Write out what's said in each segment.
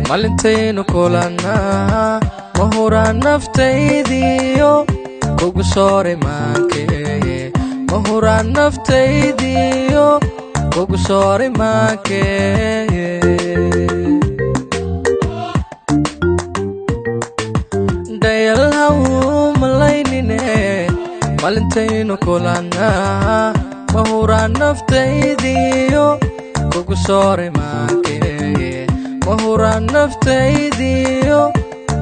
malintaynu kulannaa ma huraan naftaydiyo kugu soore maankee ma huraan naftaydiyo kugu soore maankee dayalhaw malaynine malintaynu kulannaa ma huraan naftaydiyo kugu soore maankee ma huraan naftaydiyo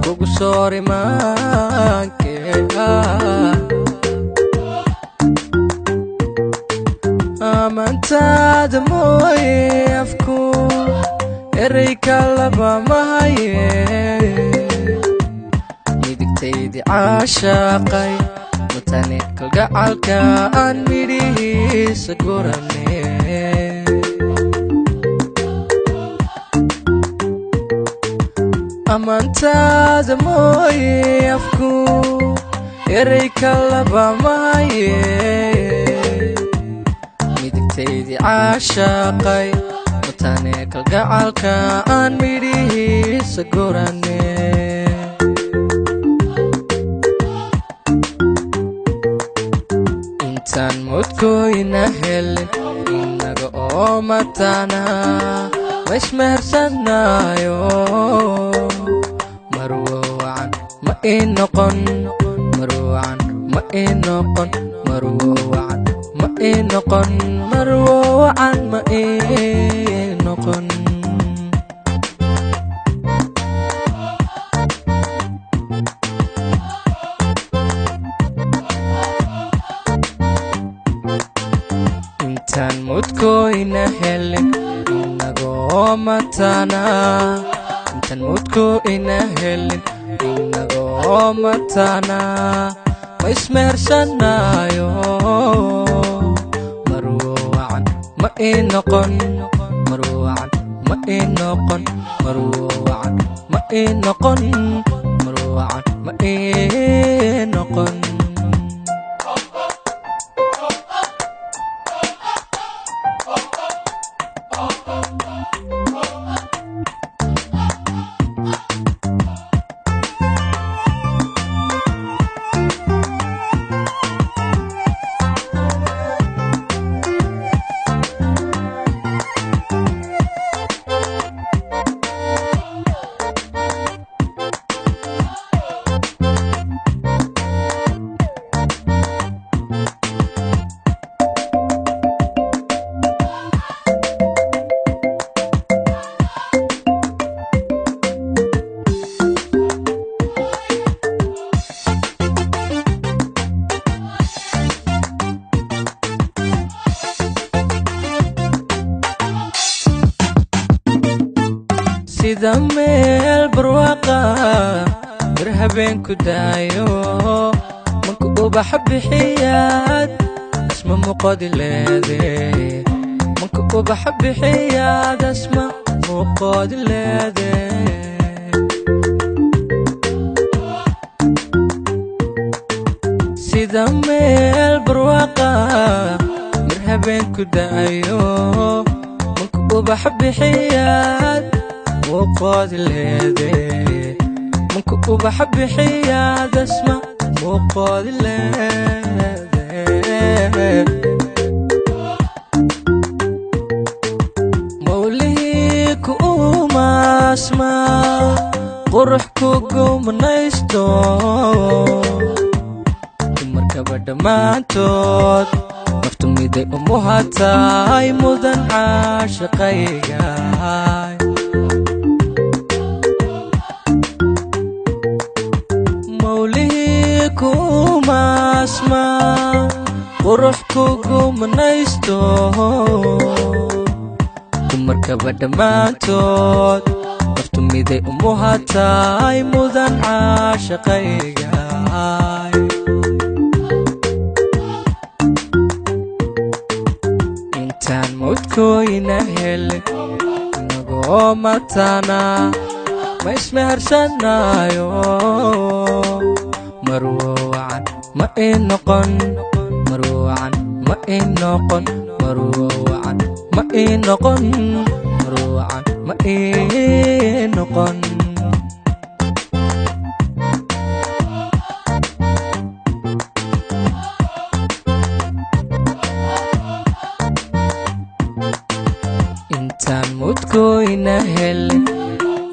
kugu soore maankee amantaada mooye afku eray kalaba mahaye midigtaydi caashaaqay mutane kalgacalka aan midhihiisa gurane amantaada mooye afku eray kalaba mahaye midigtaydi caashaaqay mutane kalgacalka aan midhihiisa gurane intaan mudkooyna helin inaga oo matana ma ismehersanaayo marwowacan ma ii noqon marwowacan ma ii noqon marwowacan ma ii noqon marwowacan ma ii noqon intaan mudkooyna helin inagoo matana intaan mudkooyna helin inagoo matana ma ismehersanaayo marwowacan ma ii noqon marwowacan ma ii noqon marwowacan ma ii noqon marwowacan ma ii noqon sida meel barwaqa birhabeen ku daayo manku ubaxa bixiyaad asma muqadi leede manku ubaxa bixiyaad asma muqadi leede sida meel barwaqa birhabeen ku daayo manku ubaxa bixiyaad وقاد الليدي منك وبحب حياد اسمع وقاد الليدي موليك وما اسمع قرحك وقوم نيستو مركبة دمانتوت نفتم يدي أمها تاي مدن عاشقيقاي كوما اسمع قرحكو منيستو كمركبة دمانتوت نفتم ميدي أمها تاي مدن عاشقيقاي intaan mudkooyna helin inagoo matana ma ismehersanaayo marwowacan ma ii noqon marwowacan ma ii noqon marwowacan ma ii noqon marwowacan ma ii noqon intaan mudkooyna helin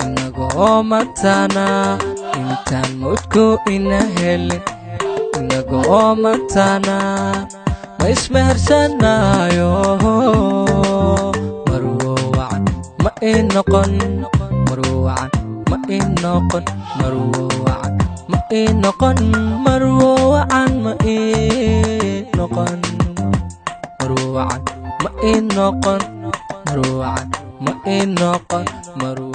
inagoo matana intaan mudkooyna helin inagoo matana ma ismehersanayo marwowacan ma ii noqon marwowacan ma ii noqon marwowacan ma ii noqon marwowacan ma ii noqon marwowacan ma ii noqon marwowacan ma ii noqon marwowacan